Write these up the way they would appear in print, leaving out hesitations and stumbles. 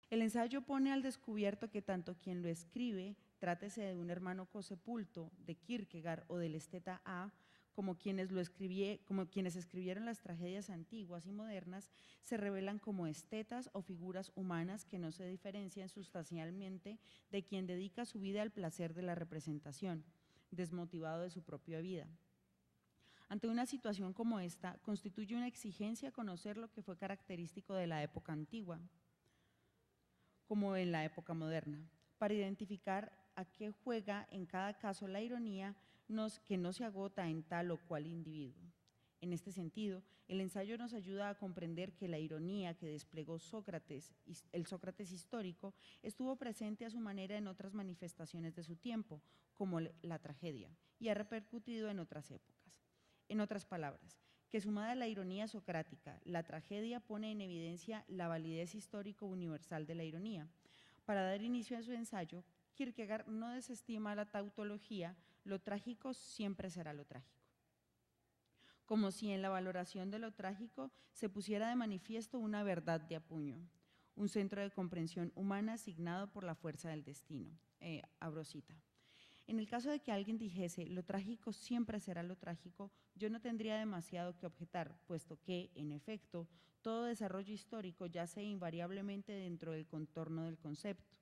El ensayo pone al descubierto que tanto quien lo escribe, trátese de un hermano cosepulto, de Kierkegaard o del esteta A, como quienes escribieron las tragedias antiguas y modernas, se revelan como estetas o figuras humanas que no se diferencian sustancialmente de quien dedica su vida al placer de la representación, desmotivado de su propia vida. Ante una situación como esta, constituye una exigencia conocer lo que fue característico de la época antigua, como en la época moderna, para identificar a qué juega en cada caso la ironía que no se agota en tal o cual individuo. En este sentido, el ensayo nos ayuda a comprender que la ironía que desplegó Sócrates, el Sócrates histórico, estuvo presente a su manera en otras manifestaciones de su tiempo, como la tragedia, y ha repercutido en otras épocas. En otras palabras, que sumada a la ironía socrática, la tragedia pone en evidencia la validez histórico universal de la ironía. Para dar inicio a su ensayo, Kierkegaard no desestima la tautología, lo trágico siempre será lo trágico. Como si en la valoración de lo trágico se pusiera de manifiesto una verdad de apuño, un centro de comprensión humana asignado por la fuerza del destino. Abro cita. En el caso de que alguien dijese lo trágico siempre será lo trágico, yo no tendría demasiado que objetar, puesto que, en efecto, todo desarrollo histórico yace invariablemente dentro del contorno del concepto,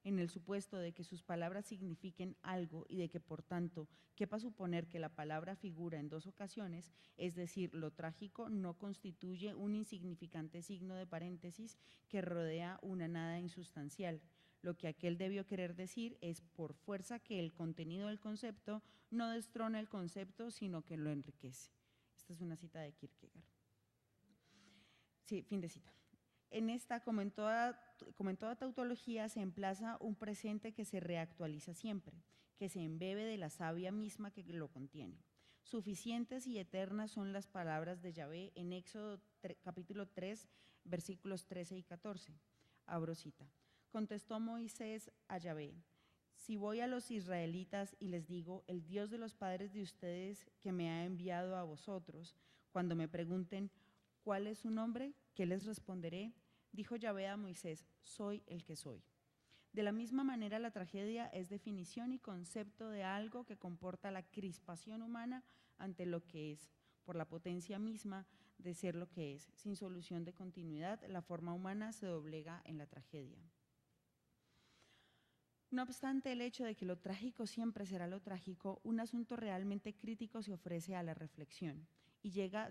en el supuesto de que sus palabras signifiquen algo y de que, por tanto, quepa suponer que la palabra figura en dos ocasiones, es decir, lo trágico no constituye un insignificante signo de paréntesis que rodea una nada insustancial. Lo que aquel debió querer decir es por fuerza que el contenido del concepto no destrona el concepto, sino que lo enriquece. Esta es una cita de Kierkegaard. Sí, fin de cita. En esta, como en toda tautología, se emplaza un presente que se reactualiza siempre, que se embebe de la savia misma que lo contiene. Suficientes y eternas son las palabras de Yahvé en Éxodo capítulo 3, versículos 13 y 14. Abro cita. Contestó Moisés a Yahvé: si voy a los israelitas y les digo, el Dios de los padres de ustedes que me ha enviado a vosotros, cuando me pregunten, ¿cuál es su nombre? ¿Qué les responderé? Dijo Yahvé a Moisés, soy el que soy. De la misma manera, la tragedia es definición y concepto de algo que comporta la crispación humana ante lo que es, por la potencia misma de ser lo que es. Sin solución de continuidad, la forma humana se doblega en la tragedia. No obstante el hecho de que lo trágico siempre será lo trágico, un asunto realmente crítico se ofrece a la reflexión y llega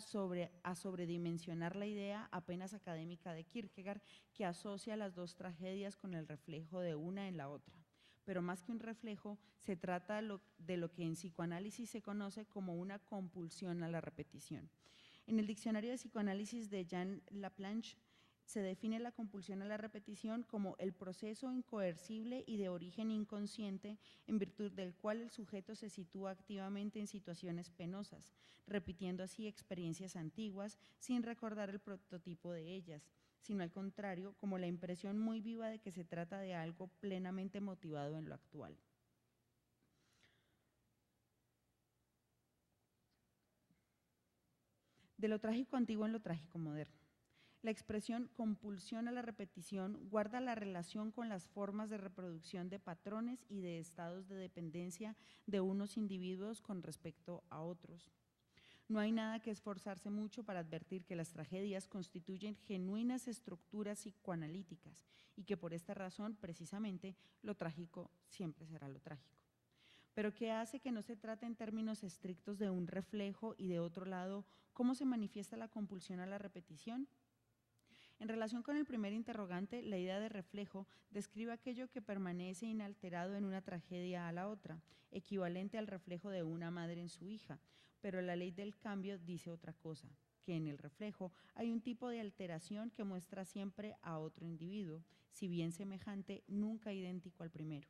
a sobredimensionar la idea apenas académica de Kierkegaard, que asocia las dos tragedias con el reflejo de una en la otra. Pero más que un reflejo, se trata de lo que en psicoanálisis se conoce como una compulsión a la repetición. En el diccionario de psicoanálisis de Jean Laplanche, se define la compulsión a la repetición como el proceso incoercible y de origen inconsciente en virtud del cual el sujeto se sitúa activamente en situaciones penosas, repitiendo así experiencias antiguas sin recordar el prototipo de ellas, sino al contrario, como la impresión muy viva de que se trata de algo plenamente motivado en lo actual. De lo trágico antiguo en lo trágico moderno. La expresión compulsión a la repetición guarda la relación con las formas de reproducción de patrones y de estados de dependencia de unos individuos con respecto a otros. No hay nada que esforzarse mucho para advertir que las tragedias constituyen genuinas estructuras psicoanalíticas y que por esta razón, precisamente, lo trágico siempre será lo trágico. Pero ¿qué hace que no se trate en términos estrictos de un reflejo y de otro lado, cómo se manifiesta la compulsión a la repetición? En relación con el primer interrogante, la idea de reflejo describe aquello que permanece inalterado en una tragedia a la otra, equivalente al reflejo de una madre en su hija, pero la ley del cambio dice otra cosa, que en el reflejo hay un tipo de alteración que muestra siempre a otro individuo, si bien semejante, nunca idéntico al primero.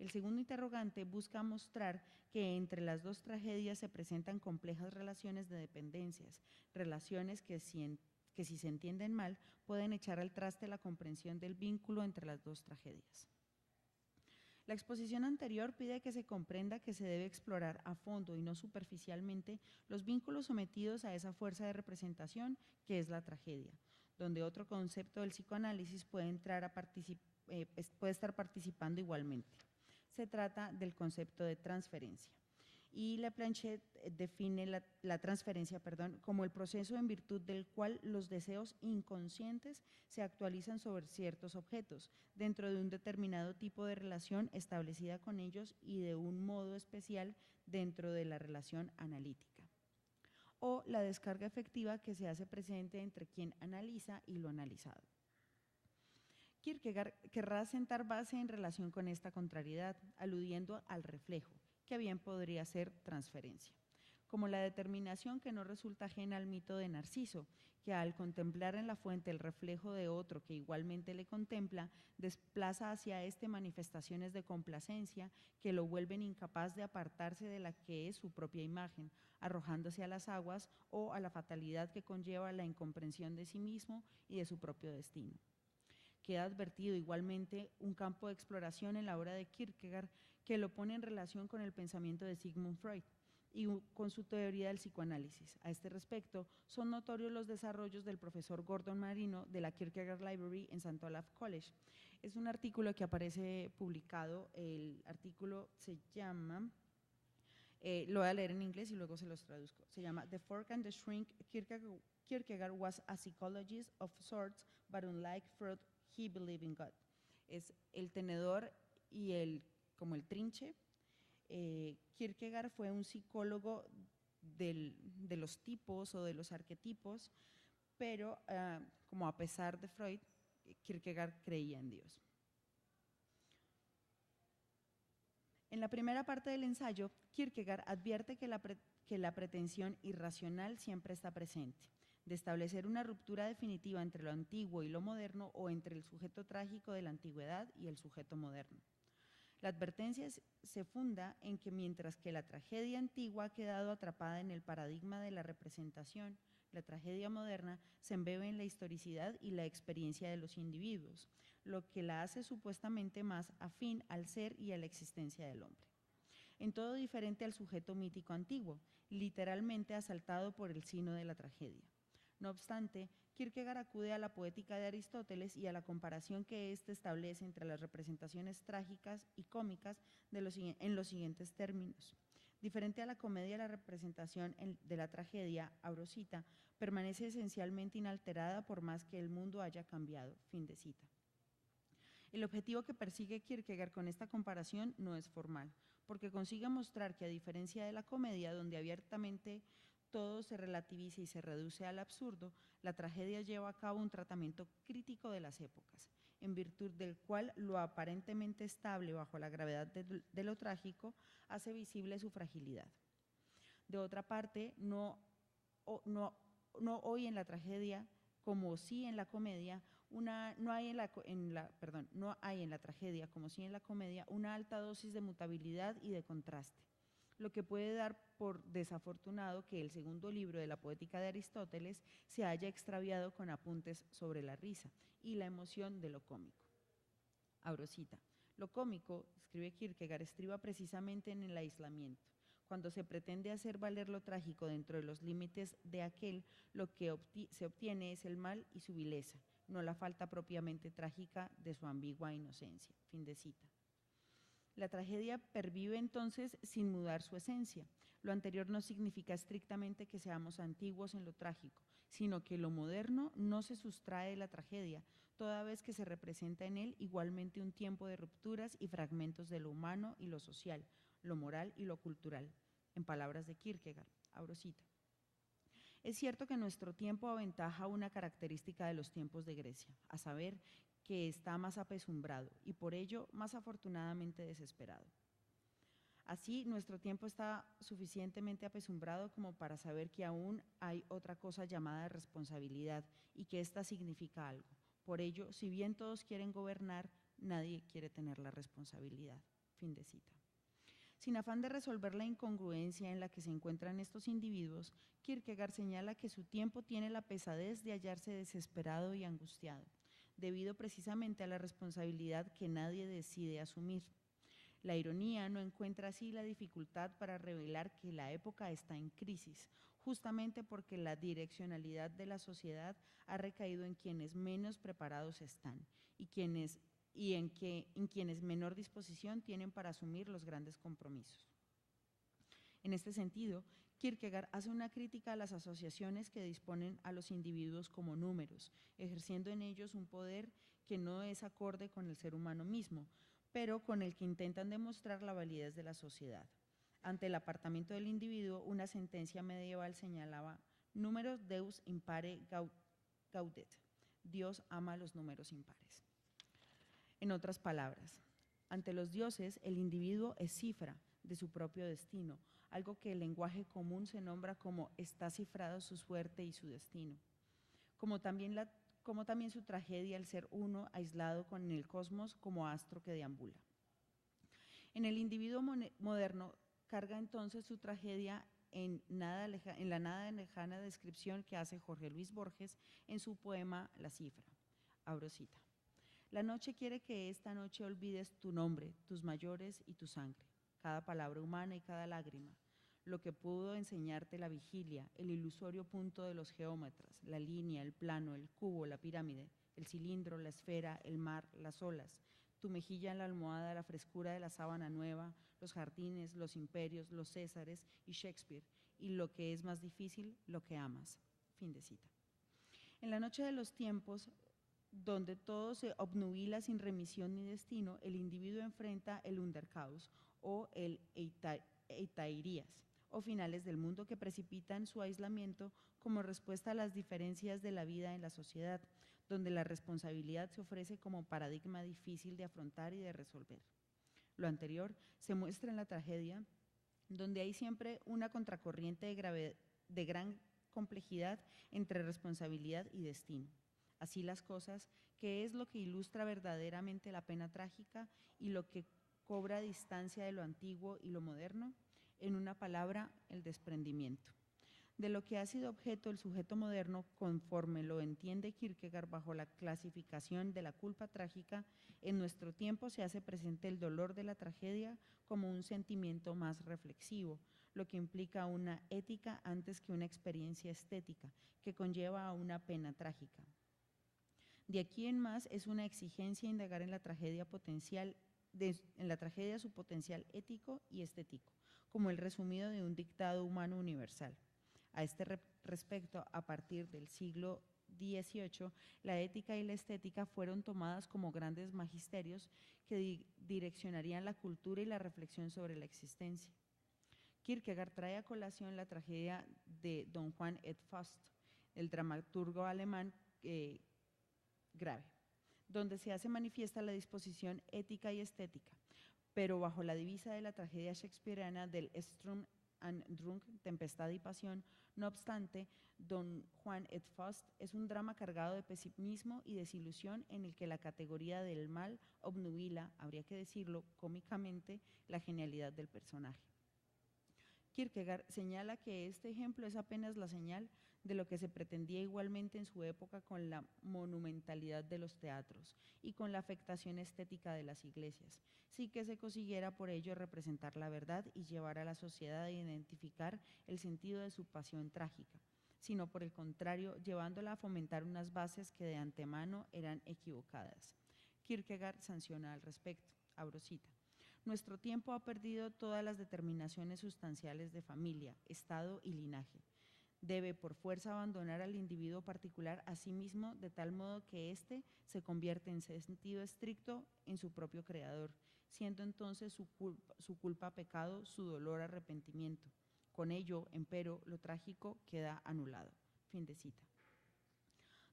El segundo interrogante busca mostrar que entre las dos tragedias se presentan complejas relaciones de dependencias, relaciones que si se entienden mal, pueden echar al traste la comprensión del vínculo entre las dos tragedias. La exposición anterior pide que se comprenda que se debe explorar a fondo y no superficialmente los vínculos sometidos a esa fuerza de representación que es la tragedia. donde otro concepto del psicoanálisis puede estar participando igualmente. Se trata del concepto de transferencia. Y Laplanche define la transferencia como el proceso en virtud del cual los deseos inconscientes se actualizan sobre ciertos objetos dentro de un determinado tipo de relación establecida con ellos y de un modo especial dentro de la relación analítica. O la descarga efectiva que se hace presente entre quien analiza y lo analizado. Kierkegaard querrá sentar base en relación con esta contrariedad, aludiendo al reflejo, que bien podría ser transferencia, como la determinación que no resulta ajena al mito de Narciso, que al contemplar en la fuente el reflejo de otro que igualmente le contempla, desplaza hacia éste manifestaciones de complacencia que lo vuelven incapaz de apartarse de la que es su propia imagen, arrojándose a las aguas o a la fatalidad que conlleva la incomprensión de sí mismo y de su propio destino. Queda advertido igualmente un campo de exploración en la obra de Kierkegaard que lo pone en relación con el pensamiento de Sigmund Freud y con su teoría del psicoanálisis. A este respecto, son notorios los desarrollos del profesor Gordon Marino de la Kierkegaard Library en St. Olaf College. Es un artículo que aparece publicado, el artículo se llama, lo voy a leer en inglés y luego se los traduzco, se llama The Fork and the Shrink, Kierkegaard was a psychologist of sorts, but unlike Freud, he believed in God. Es el tenedor y como el trinche. Kierkegaard fue un psicólogo de los tipos o de los arquetipos, pero como a pesar de Freud, Kierkegaard creía en Dios. En la primera parte del ensayo, Kierkegaard advierte que la pretensión irracional siempre está presente, de establecer una ruptura definitiva entre lo antiguo y lo moderno o entre el sujeto trágico de la antigüedad y el sujeto moderno. La advertencia se funda en que mientras que la tragedia antigua ha quedado atrapada en el paradigma de la representación, la tragedia moderna se embebe en la historicidad y la experiencia de los individuos, lo que la hace supuestamente más afín al ser y a la existencia del hombre. En todo diferente al sujeto mítico antiguo, literalmente asaltado por el sino de la tragedia. No obstante, Kierkegaard acude a la poética de Aristóteles y a la comparación que éste establece entre las representaciones trágicas y cómicas en los siguientes términos. Diferente a la comedia, la representación de la tragedia, abro cita, permanece esencialmente inalterada por más que el mundo haya cambiado, fin de cita. El objetivo que persigue Kierkegaard con esta comparación no es formal, porque consigue mostrar que a diferencia de la comedia, donde abiertamente todo se relativiza y se reduce al absurdo, la tragedia lleva a cabo un tratamiento crítico de las épocas, en virtud del cual lo aparentemente estable bajo la gravedad de lo trágico hace visible su fragilidad. De otra parte, no hoy en la tragedia, como sí en la comedia, no hay en la tragedia, como sí en la comedia, una alta dosis de mutabilidad y de contraste, lo que puede dar por desafortunado que el segundo libro de la poética de Aristóteles se haya extraviado con apuntes sobre la risa y la emoción de lo cómico. Abro cita. Lo cómico, escribe Kierkegaard, estriba precisamente en el aislamiento. Cuando se pretende hacer valer lo trágico dentro de los límites de aquel, lo que se obtiene es el mal y su vileza, no la falta propiamente trágica de su ambigua inocencia. Fin de cita. La tragedia pervive entonces sin mudar su esencia. Lo anterior no significa estrictamente que seamos antiguos en lo trágico, sino que lo moderno no se sustrae de la tragedia, toda vez que se representa en él igualmente un tiempo de rupturas y fragmentos de lo humano y lo social, lo moral y lo cultural. En palabras de Kierkegaard, abro cita. Es cierto que nuestro tiempo aventaja una característica de los tiempos de Grecia, a saber, que está más apesumbrado y por ello más afortunadamente desesperado. Así, nuestro tiempo está suficientemente apesumbrado como para saber que aún hay otra cosa llamada responsabilidad y que ésta significa algo. Por ello, si bien todos quieren gobernar, nadie quiere tener la responsabilidad. Fin de cita. Sin afán de resolver la incongruencia en la que se encuentran estos individuos, Kierkegaard señala que su tiempo tiene la pesadez de hallarse desesperado y angustiado, debido precisamente a la responsabilidad que nadie decide asumir. La ironía no encuentra así la dificultad para revelar que la época está en crisis, justamente porque la direccionalidad de la sociedad ha recaído en quienes menos preparados están en quienes menor disposición tienen para asumir los grandes compromisos. En este sentido, Kierkegaard hace una crítica a las asociaciones que disponen a los individuos como números, ejerciendo en ellos un poder que no es acorde con el ser humano mismo, pero con el que intentan demostrar la validez de la sociedad. Ante el apartamiento del individuo, una sentencia medieval señalaba números deus impare gaudet, Dios ama los números impares. En otras palabras, ante los dioses, el individuo es cifra de su propio destino, algo que el lenguaje común se nombra como está cifrado su suerte y su destino, como también su tragedia al ser uno aislado con el cosmos como astro que deambula. En el individuo moderno carga entonces su tragedia en la nada lejana descripción que hace Jorge Luis Borges en su poema La cifra. Abro cita. La noche quiere que esta noche olvides tu nombre, tus mayores y tu sangre, cada palabra humana y cada lágrima, lo que pudo enseñarte la vigilia, el ilusorio punto de los geómetras, la línea, el plano, el cubo, la pirámide, el cilindro, la esfera, el mar, las olas, tu mejilla en la almohada, la frescura de la sábana nueva, los jardines, los imperios, los césares y Shakespeare, y lo que es más difícil, lo que amas. Fin de cita. En la noche de los tiempos, donde todo se obnubila sin remisión ni destino, el individuo enfrenta el Unterchaos o el Eitairías, o finales del mundo que precipitan su aislamiento como respuesta a las diferencias de la vida en la sociedad, donde la responsabilidad se ofrece como paradigma difícil de afrontar y de resolver. Lo anterior se muestra en la tragedia, donde hay siempre una contracorriente de gran complejidad entre responsabilidad y destino. Así las cosas, que es lo que ilustra verdaderamente la pena trágica y lo que cobra distancia de lo antiguo y lo moderno, en una palabra, el desprendimiento. De lo que ha sido objeto el sujeto moderno, conforme lo entiende Kierkegaard bajo la clasificación de la culpa trágica, en nuestro tiempo se hace presente el dolor de la tragedia como un sentimiento más reflexivo, lo que implica una ética antes que una experiencia estética, que conlleva a una pena trágica. De aquí en más es una exigencia indagar en la tragedia su potencial ético y estético, como el resumido de un dictado humano universal. A este respecto, a partir del siglo XVIII, la ética y la estética fueron tomadas como grandes magisterios que direccionarían la cultura y la reflexión sobre la existencia. Kierkegaard trae a colación la tragedia de Don Juan et Faust, el dramaturgo alemán Grave, donde se hace manifiesta la disposición ética y estética, pero bajo la divisa de la tragedia shakespeariana del Sturm und Drang, tempestad y pasión. No obstante, Don Juan et Faust es un drama cargado de pesimismo y desilusión en el que la categoría del mal obnubila, habría que decirlo cómicamente, la genialidad del personaje. Kierkegaard señala que este ejemplo es apenas la señal de lo que se pretendía igualmente en su época con la monumentalidad de los teatros y con la afectación estética de las iglesias, sí que se consiguiera por ello representar la verdad y llevar a la sociedad a identificar el sentido de su pasión trágica, sino por el contrario, llevándola a fomentar unas bases que de antemano eran equivocadas. Kierkegaard sanciona al respecto, abro cita. Nuestro tiempo ha perdido todas las determinaciones sustanciales de familia, estado y linaje. Debe por fuerza abandonar al individuo particular a sí mismo de tal modo que éste se convierte en sentido estricto en su propio creador, siendo entonces su culpa pecado, su dolor arrepentimiento. Con ello, empero, lo trágico queda anulado. Fin de cita.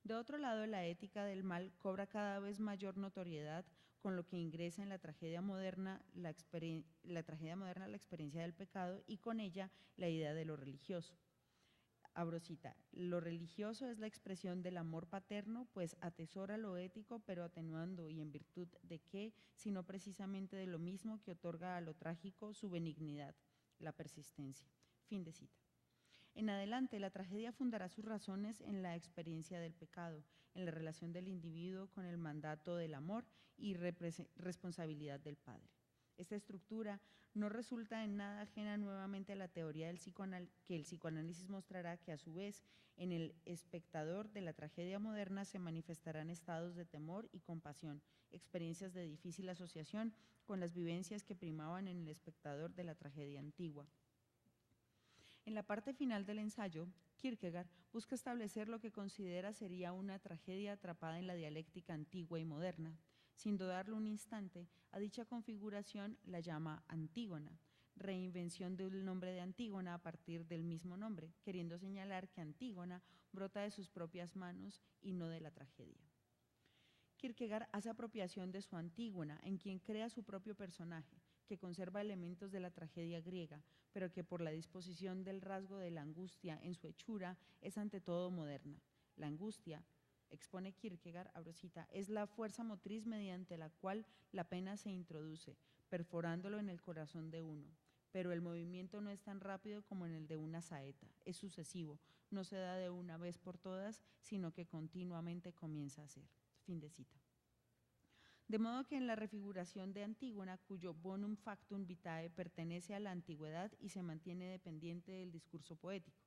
De otro lado, la ética del mal cobra cada vez mayor notoriedad, con lo que ingresa en la tragedia moderna la experiencia del pecado y con ella la idea de lo religioso. Abro cita, lo religioso es la expresión del amor paterno, pues atesora lo ético, pero atenuando y en virtud de qué, sino precisamente de lo mismo que otorga a lo trágico su benignidad, la persistencia. Fin de cita. En adelante, la tragedia fundará sus razones en la experiencia del pecado, en la relación del individuo con el mandato del amor y responsabilidad del Padre. Esta estructura no resulta en nada ajena nuevamente a la teoría que el psicoanálisis mostrará que a su vez en el espectador de la tragedia moderna se manifestarán estados de temor y compasión, experiencias de difícil asociación con las vivencias que primaban en el espectador de la tragedia antigua. En la parte final del ensayo, Kierkegaard busca establecer lo que considera sería una tragedia atrapada en la dialéctica antigua y moderna. Sin dudarlo un instante, a dicha configuración la llama Antígona, reinvención del nombre de Antígona a partir del mismo nombre, queriendo señalar que Antígona brota de sus propias manos y no de la tragedia. Kierkegaard hace apropiación de su Antígona, en quien crea su propio personaje, que conserva elementos de la tragedia griega, pero que por la disposición del rasgo de la angustia en su hechura es ante todo moderna. La angustia, expone Kierkegaard, es la fuerza motriz mediante la cual la pena se introduce, perforándolo en el corazón de uno. Pero el movimiento no es tan rápido como en el de una saeta, es sucesivo, no se da de una vez por todas, sino que continuamente comienza a ser. Fin de cita. De modo que en la refiguración de Antígona, cuyo bonum factum vitae pertenece a la antigüedad y se mantiene dependiente del discurso poético,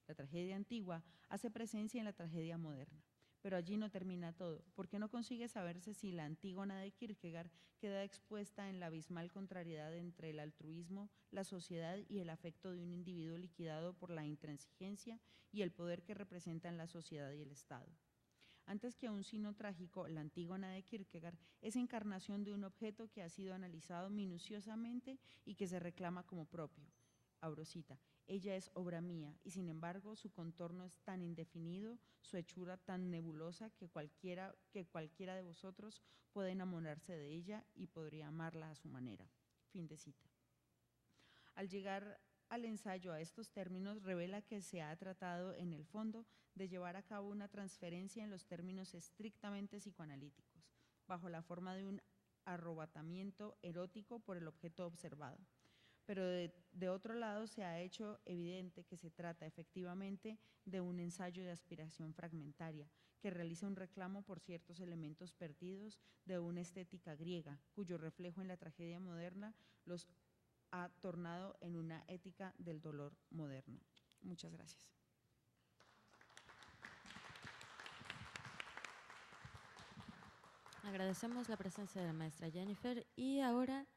la tragedia antigua hace presencia en la tragedia moderna. Pero allí no termina todo, porque no consigue saberse si la Antígona de Kierkegaard queda expuesta en la abismal contrariedad entre el altruismo, la sociedad y el afecto de un individuo liquidado por la intransigencia y el poder que representan la sociedad y el Estado. Antes que un sino trágico, la Antígona de Kierkegaard es encarnación de un objeto que ha sido analizado minuciosamente y que se reclama como propio. Abrosita, ella es obra mía y sin embargo su contorno es tan indefinido, su hechura tan nebulosa que cualquiera de vosotros puede enamorarse de ella y podría amarla a su manera. Fin de cita. Al llegar al ensayo a estos términos, revela que se ha tratado en el fondo de llevar a cabo una transferencia en los términos estrictamente psicoanalíticos, bajo la forma de un arrebatamiento erótico por el objeto observado. Pero de otro lado se ha hecho evidente que se trata efectivamente de un ensayo de aspiración fragmentaria, que realiza un reclamo por ciertos elementos perdidos de una estética griega, cuyo reflejo en la tragedia moderna los ha tornado en una ética del dolor moderno. Muchas gracias. Agradecemos la presencia de la maestra Jennifer y ahora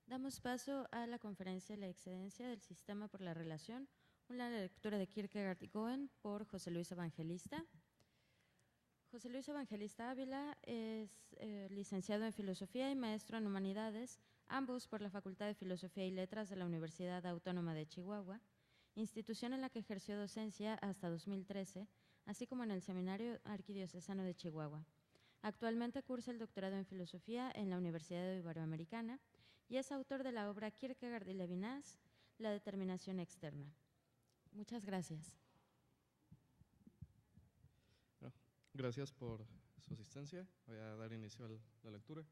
damos paso a la conferencia La excedencia del sistema por la relación, una lectura de Kierkegaard y Cohen por José Luis Evangelista. José Luis Evangelista Ávila es licenciado en Filosofía y maestro en Humanidades, ambos por la Facultad de Filosofía y Letras de la Universidad Autónoma de Chihuahua, institución en la que ejerció docencia hasta 2013, así como en el Seminario Arquidiocesano de Chihuahua. Actualmente cursa el doctorado en Filosofía en la Universidad Iberoamericana y es autor de la obra Kierkegaard y Levinas, La determinación externa. Muchas gracias. Gracias por su asistencia. Voy a dar inicio a la lectura.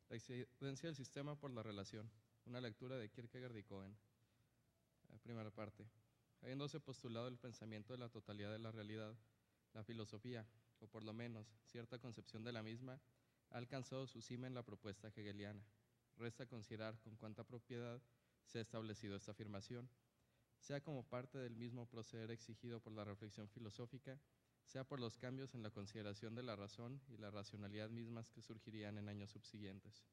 La excedencia del sistema por la relación. Una lectura de Kierkegaard y Cohen. La primera parte. Habiéndose postulado el pensamiento de la totalidad de la realidad, la filosofía, o por lo menos cierta concepción de la misma, ha alcanzado su cima en la propuesta hegeliana. Resta considerar con cuánta propiedad se ha establecido esta afirmación, sea como parte del mismo proceder exigido por la reflexión filosófica, sea por los cambios en la consideración de la razón y la racionalidad mismas que surgirían en años subsiguientes.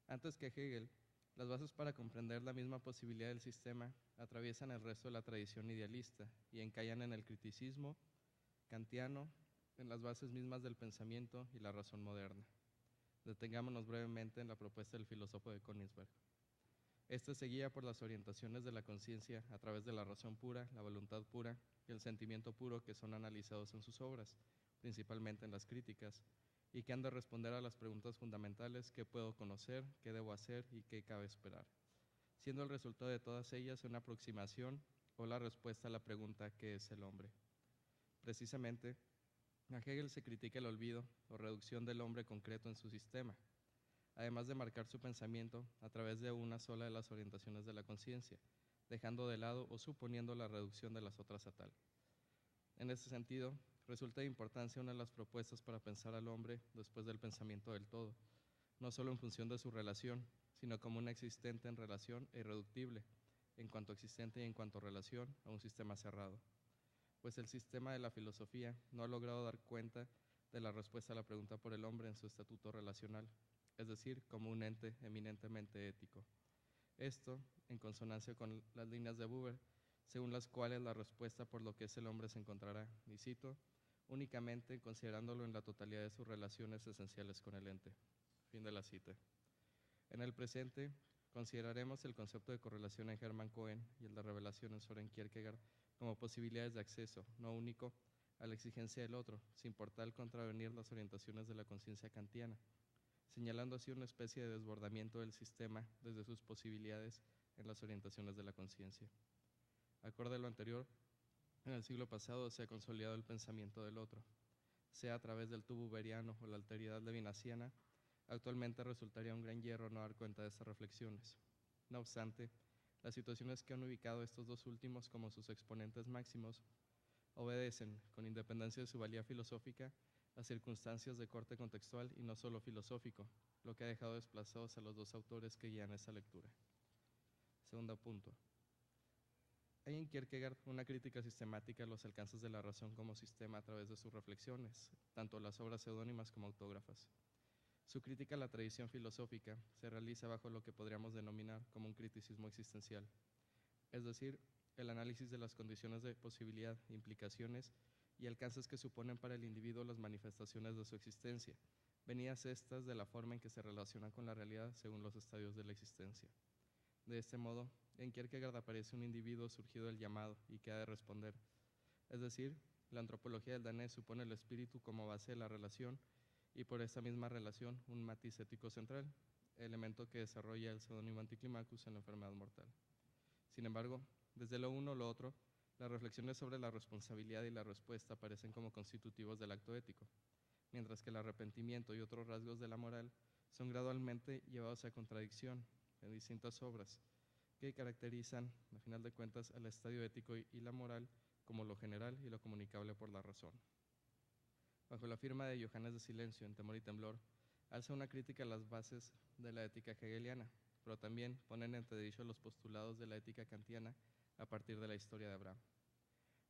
Antes que Hegel, las bases para comprender la misma posibilidad del sistema atraviesan el resto de la tradición idealista y encallan en el criticismo kantiano, en las bases mismas del pensamiento y la razón moderna. Detengámonos brevemente en la propuesta del filósofo de Königsberg. Este se guía por las orientaciones de la conciencia a través de la razón pura, la voluntad pura y el sentimiento puro que son analizados en sus obras, principalmente en las críticas, y que han de responder a las preguntas fundamentales: ¿qué puedo conocer, qué debo hacer y qué cabe esperar?, siendo el resultado de todas ellas una aproximación o la respuesta a la pregunta ¿qué es el hombre? Precisamente, a Hegel se critica el olvido o reducción del hombre concreto en su sistema, además de marcar su pensamiento a través de una sola de las orientaciones de la conciencia, dejando de lado o suponiendo la reducción de las otras a tal. En ese sentido, resulta de importancia una de las propuestas para pensar al hombre después del pensamiento del todo, no solo en función de su relación, sino como una existente en relación e irreductible, en cuanto existente y en cuanto relación a un sistema cerrado. Pues el sistema de la filosofía no ha logrado dar cuenta de la respuesta a la pregunta por el hombre en su estatuto relacional, es decir, como un ente eminentemente ético. Esto, en consonancia con las líneas de Buber, según las cuales la respuesta por lo que es el hombre se encontrará, y cito, únicamente considerándolo en la totalidad de sus relaciones esenciales con el ente. Fin de la cita. En el presente, consideraremos el concepto de correlación en Hermann Cohen y el de revelación en Soren Kierkegaard como posibilidades de acceso, no único, a la exigencia del otro, sin por tal contravenir las orientaciones de la conciencia kantiana, señalando así una especie de desbordamiento del sistema desde sus posibilidades en las orientaciones de la conciencia. Acorde a lo anterior, en el siglo pasado se ha consolidado el pensamiento del otro, sea a través del tú buberiano o la alteridad levinasiana. Actualmente resultaría un gran hierro no dar cuenta de estas reflexiones. No obstante, las situaciones que han ubicado estos dos últimos como sus exponentes máximos obedecen, con independencia de su valía filosófica, a circunstancias de corte contextual y no solo filosófico, lo que ha dejado desplazados a los dos autores que guían esa lectura. Segundo punto. Hay en Kierkegaard una crítica sistemática a los alcances de la razón como sistema a través de sus reflexiones, tanto las obras seudónimas como autógrafas. Su crítica a la tradición filosófica se realiza bajo lo que podríamos denominar como un criticismo existencial, es decir, el análisis de las condiciones de posibilidad, implicaciones y alcances que suponen para el individuo las manifestaciones de su existencia, venidas estas de la forma en que se relacionan con la realidad según los estadios de la existencia. De este modo, en Kierkegaard aparece un individuo surgido del llamado y que ha de responder, es decir, la antropología del danés supone el espíritu como base de la relación y por esta misma relación un matiz ético central, elemento que desarrolla el seudónimo Anticlimacus en la enfermedad mortal. Sin embargo, desde lo uno o lo otro, las reflexiones sobre la responsabilidad y la respuesta aparecen como constitutivos del acto ético, mientras que el arrepentimiento y otros rasgos de la moral son gradualmente llevados a contradicción en distintas obras que caracterizan, a final de cuentas, al estadio ético y la moral como lo general y lo comunicable por la razón. Bajo la firma de Johannes de Silencio en Temor y Temblor, alza una crítica a las bases de la ética hegeliana, pero también pone en entredicho los postulados de la ética kantiana a partir de la historia de Abraham.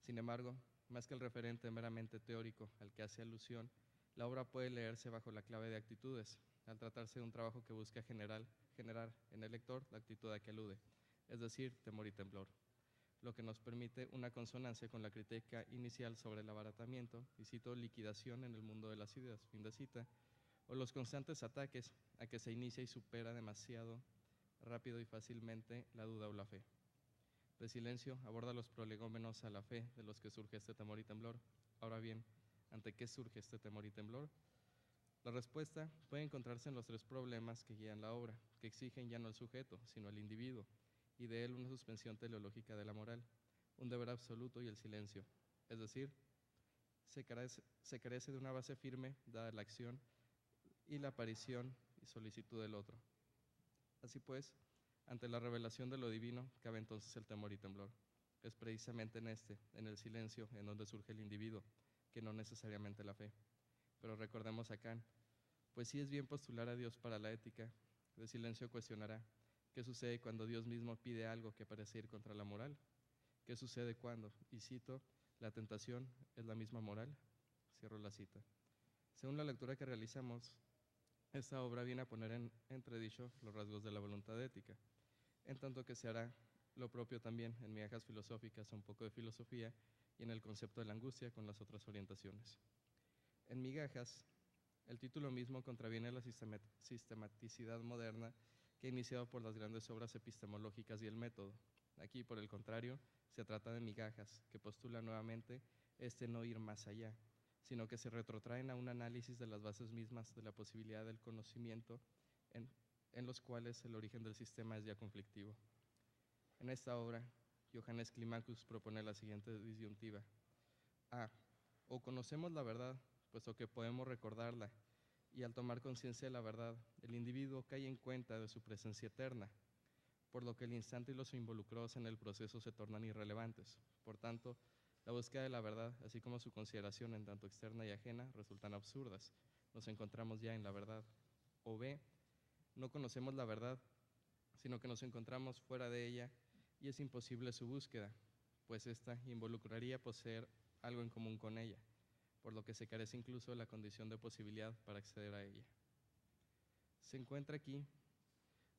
Sin embargo, más que el referente meramente teórico al que hace alusión, la obra puede leerse bajo la clave de actitudes, al tratarse de un trabajo que busca generar en el lector la actitud a que alude, es decir, temor y temblor, lo que nos permite una consonancia con la crítica inicial sobre el abaratamiento, y cito, liquidación en el mundo de las ideas, fin de cita, o los constantes ataques a que se inicia y supera demasiado rápido y fácilmente la duda o la fe. De Silencio aborda los prolegómenos a la fe de los que surge este temor y temblor. Ahora bien, ¿ante qué surge este temor y temblor? La respuesta puede encontrarse en los tres problemas que guían la obra, que exigen ya no al sujeto, sino al individuo, y de él una suspensión teleológica de la moral, un deber absoluto y el silencio. Es decir, se carece de una base firme dada la acción y la aparición y solicitud del otro. Así pues, ante la revelación de lo divino, cabe entonces el temor y temblor. Es precisamente en el silencio, en donde surge el individuo, que no necesariamente la fe. Pero recordemos a Kant, pues sí es bien postular a Dios para la ética. De Silencio cuestionará, ¿qué sucede cuando Dios mismo pide algo que parece ir contra la moral? ¿Qué sucede cuando, y cito, la tentación es la misma moral? Cierro la cita. Según la lectura que realizamos, esta obra viene a poner en entredicho los rasgos de la voluntad ética, en tanto que se hará lo propio también en migajas filosóficas, un poco de filosofía, y en el concepto de la angustia con las otras orientaciones. En migajas, el título mismo contraviene la sistematicidad moderna que ha iniciado por las grandes obras epistemológicas y el método. Aquí, por el contrario, se trata de migajas que postulan nuevamente no ir más allá, sino que se retrotraen a un análisis de las bases mismas de la posibilidad del conocimiento en los cuales el origen del sistema es ya conflictivo. En esta obra, Johannes Climacus propone la siguiente disyuntiva. A. O conocemos la verdad, puesto que podemos recordarla, y al tomar conciencia de la verdad, el individuo cae en cuenta de su presencia eterna, por lo que el instante y los involucrados en el proceso se tornan irrelevantes. Por tanto, la búsqueda de la verdad, así como su consideración en tanto externa y ajena, resultan absurdas. Nos encontramos ya en la verdad. O B, No conocemos la verdad, sino que nos encontramos fuera de ella y es imposible su búsqueda, pues ésta involucraría poseer algo en común con ella, por lo que se carece incluso de la condición de posibilidad para acceder a ella. Se encuentra aquí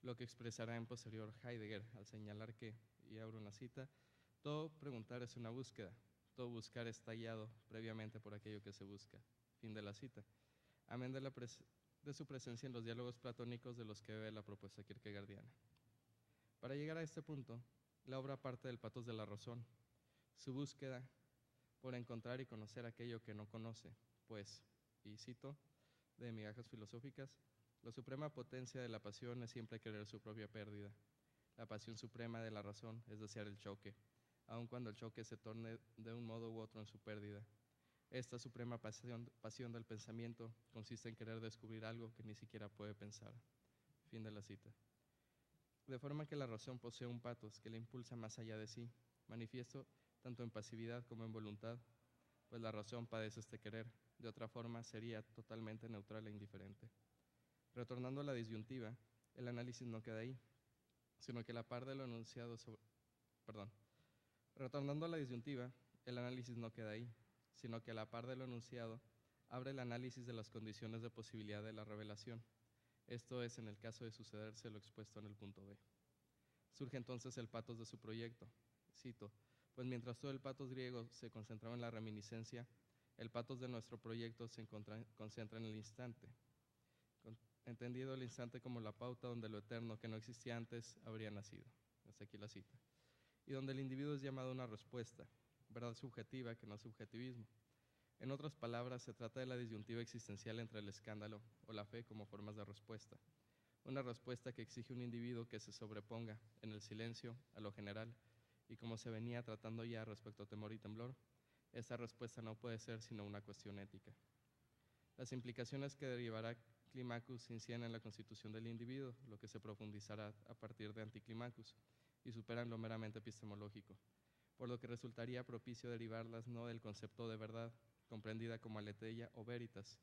lo que expresará en posterior Heidegger al señalar que, y abro una cita, todo preguntar es una búsqueda, todo buscar está hallado previamente por aquello que se busca. Fin de la cita. Amén de su presencia en los diálogos platónicos de los que bebe la propuesta kierkegaardiana. Para llegar a este punto, la obra parte del patos de la razón, su búsqueda por encontrar y conocer aquello que no conoce, pues, y cito de Migajas filosóficas, la suprema potencia de la pasión es siempre querer su propia pérdida. La pasión suprema de la razón es desear el choque, aun cuando el choque se torne de un modo u otro en su pérdida. Esta suprema pasión del pensamiento consiste en querer descubrir algo que ni siquiera puede pensar. Fin de la cita. De forma que la razón posee un patos que le impulsa más allá de sí, manifiesto tanto en pasividad como en voluntad, pues la razón padece este querer, de otra forma sería totalmente neutral e indiferente. Retornando a la disyuntiva, el análisis no queda ahí, sino que a la par de lo enunciado Retornando a la disyuntiva, el análisis no queda ahí, sino que a la par de lo enunciado, abre el análisis de las condiciones de posibilidad de la revelación. Esto es, en el caso de sucederse lo expuesto en el punto B. Surge entonces el patos de su proyecto. Cito, pues mientras todo el patos griego se concentraba en la reminiscencia, el patos de nuestro proyecto se concentra en el instante, entendido el instante como la pauta donde lo eterno que no existía antes habría nacido. Hasta aquí la cita. Y donde el individuo es llamado a una respuesta, verdad subjetiva que no es subjetivismo. En otras palabras, se trata de la disyuntiva existencial entre el escándalo o la fe como formas de respuesta. Una respuesta que exige un individuo que se sobreponga en el silencio a lo general, y como se venía tratando ya respecto a temor y temblor, esta respuesta no puede ser sino una cuestión ética. Las implicaciones que derivará Climacus inciden en la constitución del individuo, lo que se profundizará a partir de Anticlimacus, y superan lo meramente epistemológico, por lo que resultaría propicio derivarlas no del concepto de verdad, comprendida como aletheia o veritas,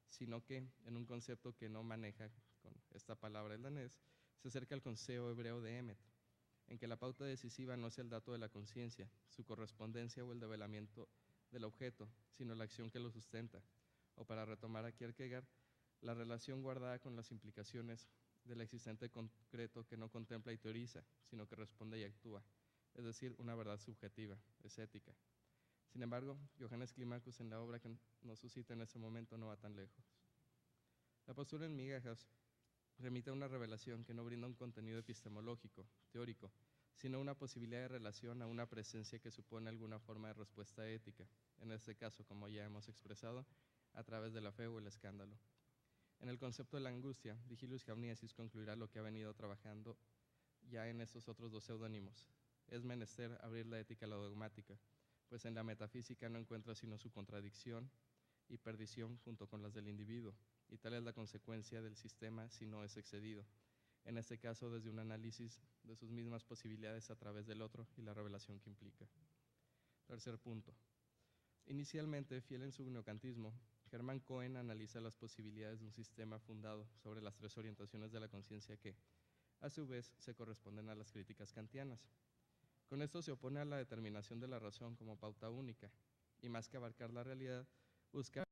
sino que, en un concepto que no maneja con esta palabra el danés, se acerca al concepto hebreo de Emet, en que la pauta decisiva no es el dato de la conciencia, su correspondencia o el develamiento del objeto, sino la acción que lo sustenta, o para retomar a Kierkegaard, la relación guardada con las implicaciones del existente concreto que no contempla y teoriza, sino que responde y actúa, es decir, una verdad subjetiva, es ética. Sin embargo, Johannes Climacus en la obra que nos suscita en ese momento no va tan lejos. La postura en Migajas remite a una revelación que no brinda un contenido epistemológico, teórico, sino una posibilidad de relación a una presencia que supone alguna forma de respuesta ética, en este caso, como ya hemos expresado, a través de la fe o el escándalo. En el concepto de la angustia, Vigilius Jamniesis concluirá lo que ha venido trabajando ya en estos otros dos seudónimos. Es menester abrir la ética a la dogmática, pues en la metafísica no encuentra sino su contradicción y perdición junto con las del individuo, y tal es la consecuencia del sistema si no es excedido, en este caso desde un análisis de sus mismas posibilidades a través del otro y la revelación que implica. Tercer punto. Inicialmente, fiel en su neocantismo, Hermann Cohen analiza las posibilidades de un sistema fundado sobre las tres orientaciones de la conciencia que, a su vez, se corresponden a las críticas kantianas. Con esto se opone a la determinación de la razón como pauta única, y más que abarcar la realidad, busca